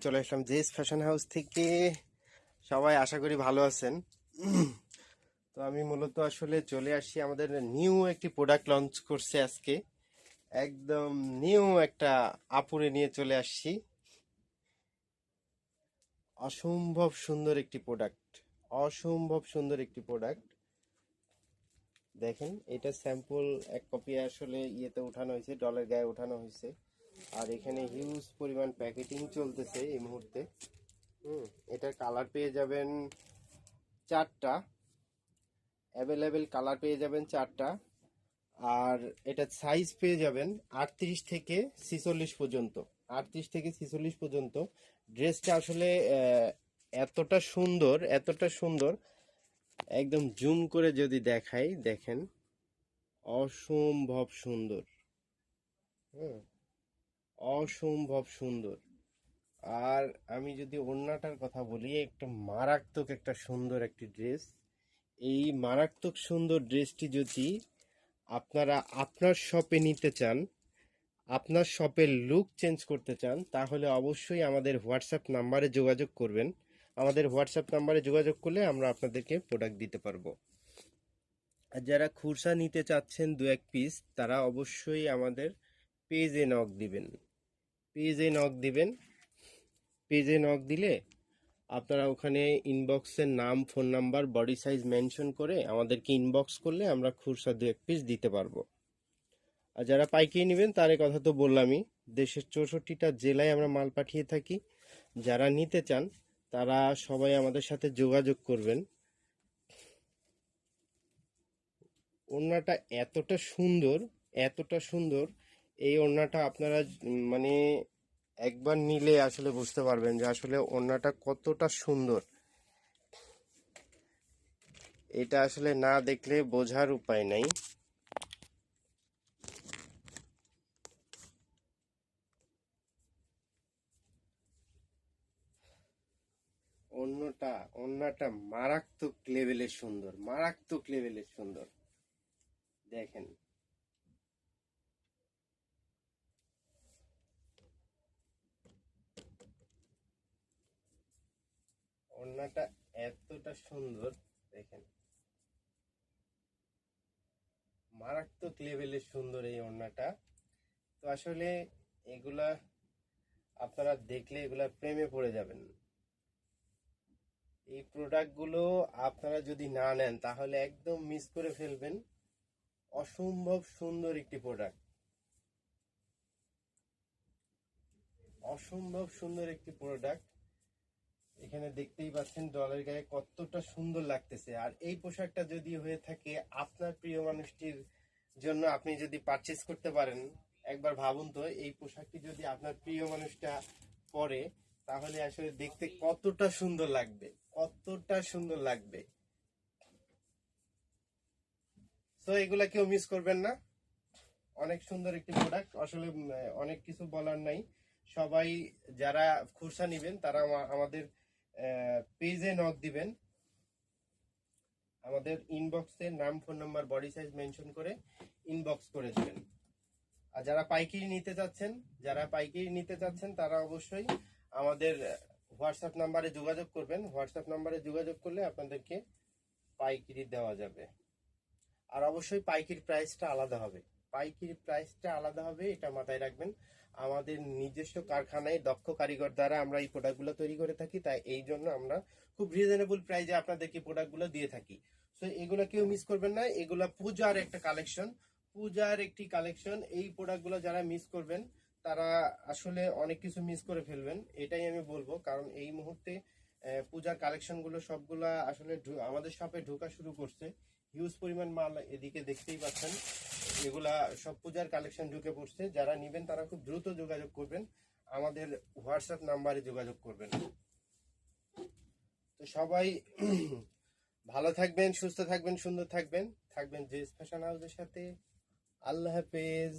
চলে আসলাম JS fashion house থেকে। সবাই আশা করি ভালো আছেন। তো আমি মূলত আসলে চলে আসছি, আমাদের নিউ একটি প্রোডাক্ট লঞ্চ করছে আজকে। একদম নিউ একটা আপুরে নিয়ে চলে আসছি। অসম্ভব সুন্দর একটি প্রোডাক্ট, অসম্ভব সুন্দর একটি প্রোডাক্ট। দেখেন, এটা স্যাম্পল এক কপি আসলে ইয়েতে উঠানো হয়েছে, ডলের গায়ে উঠানো হয়েছে। আর এখানে হিউজ পরিমাণ প্যাকেটিং চলতেছে এই মুহূর্তে। এটার কালার পেয়ে যাবেন চারটা, অ্যাভেলেবেল কালার পেয়ে যাবেন চারটা। আর এটা সাইজ পেয়ে যাবেন 38 থেকে 46 পর্যন্ত। 38 থেকে 46 পর্যন্ত। ড্রেসটা আসলে এতটা সুন্দর, এতটা সুন্দর, একদম জুম করে যদি দেখাই, দেখেন অসম্ভব সুন্দর। হ্যাঁ, অসম্ভব সুন্দর। আর আমি যদি ওড়নাটার কথা বলি, একটা মারাত্মক একটা সুন্দর একটি ড্রেস। এই মারাত্মক সুন্দর ড্রেসটি যদি আপনারা আপনার শপে নিতে চান, আপনার শপের লুক চেঞ্জ করতে চান, তাহলে অবশ্যই আমাদের হোয়াটসঅ্যাপ নাম্বারে যোগাযোগ করবেন। আমাদের হোয়াটসঅ্যাপ নাম্বারে যোগাযোগ করলে আমরা আপনাদেরকে প্রোডাক্ট দিতে পারবো। আর যারা খুরসা নিতে চাচ্ছেন দু এক পিস, তারা অবশ্যই আমাদের পেজে নক দিবেন। পেজে নক দিবেন। পেজে নক দিলে আপনারা ওখানে ইনবক্সের নাম, phone number, body size mention করে আমাদেরকে ইনবক্স করলে আমরা খুরসা দু এক পিস দিতে পারবো। আর যারা পাইকারি নেবেন তার কথা তো বললামই, দেশের 64টা জেলায় আমরা মাল পাঠিয়ে থাকি। যারা নিতে চান তারা সবাই আমাদের সাথে যোগাযোগ করবেন। ওড়নাটা এতটা সুন্দর, এতটা সুন্দর। এই ওড়নাটা আপনারা মানে একবার নিলে আসলে বুঝতে পারবেন যে আসলে ওড়নাটা কতটা সুন্দর। এটা আসলে না দেখলে বোঝার উপায় নাই। ওড়নাটা মারাত্মক লেভেলের সুন্দর, মারাত্মক লেভেলের সুন্দর। দেখেন, ওড়নাটা এতটা সুন্দর। দেখেন, মারাত্মক লেভেলের সুন্দর এই ওড়নাটা। তো আসলে এগুলা আপনারা দেখলে এগুলা প্রেমে পড়ে যাবেন। এই প্রোডাক্টগুলো আপনারা যদি না নেন তাহলে একদম মিস করে ফেলবেন। অসম্ভব সুন্দর একটি প্রোডাক্ট, অসম্ভব সুন্দর একটি প্রোডাক্ট। এখানে দেখতেই পাচ্ছেন ডলের গায়ে কতটা সুন্দর লাগতেছে। আর এই পোশাকটা যদি হয়ে থাকে আপনার প্রিয় মানুষটির জন্য, আপনি যদি পারচেস করতে পারেন, একবার ভাবুন তো এই পোশাকটি যদি আপনার প্রিয় মানুষটা পরে, তাহলে আসলে দেখতে কতটা সুন্দর লাগবে, কতটা সুন্দর লাগবে। তো এগুলা কেউ মিস করবেন না। অনেক সুন্দর একটি প্রোডাক্ট আসলে, অনেক কিছু বলার নাই। সবাই যারা খুরসা নিবেন তারা আমাদের পেজে নক দিবেন। আমাদের ইনবক্সে নাম, phone number, body size mention করে ইনবক্স করে দিবেন। আর যারা পাইকারি নিতে চাচ্ছেন, যারা পাইকারি নিতে চাচ্ছেন তারা অবশ্যই আমাদের হোয়াটসঅ্যাপ নাম্বারে যোগাযোগ করবেন। হোয়াটসঅ্যাপ নাম্বারে যোগাযোগ করলে আপনাদেরকে পাইকারি দেওয়া যাবে। আর অবশ্যই পাইকারি প্রাইসটা আলাদা হবে, পাইকারি প্রাইসটা আলাদা হবে, এটা মাথায় রাখবেন। আমাদের নিজস্ব কারখানায় দক্ষ কারিগর দ্বারা আমরা এই প্রোডাক্টগুলো তৈরি করে থাকি, তাই এই জন্য আমরা খুব রিজনেবল প্রাইসে আপনাদেরকে প্রোডাক্টগুলো দিয়ে থাকি। সো এগুলো কেউ মিস করবেন না। এগুলা পূজার একটা কালেকশন, পূজার একটি কালেকশন। এই প্রোডাক্টগুলো যারা মিস করবেন তারা আসলে অনেক কিছু মিস করে ফেলবেন, এটাই আমি বলবো। কারণ এই মুহূর্তে পূজার কালেকশনগুলো সবগুলা আসলে আমাদের শপে ঢোকা শুরু করছে। হিউজ পরিমাণ মাল এদিকে দেখতেই পাচ্ছেন। এগুলা সব পূজার কালেকশন ঢুকে পড়ছে। যারা নেবেন তারা খুব দ্রুত যোগাযোগ করবেন, আমাদের হোয়াটসঅ্যাপ নাম্বারে যোগাযোগ করবেন। তো সবাই ভালো থাকবেন, সুস্থ থাকবেন, সুন্দর থাকবেন, থাকবেন জেস ফ্যাশন হাউসের সাথে। আল্লাহ হাফেজ।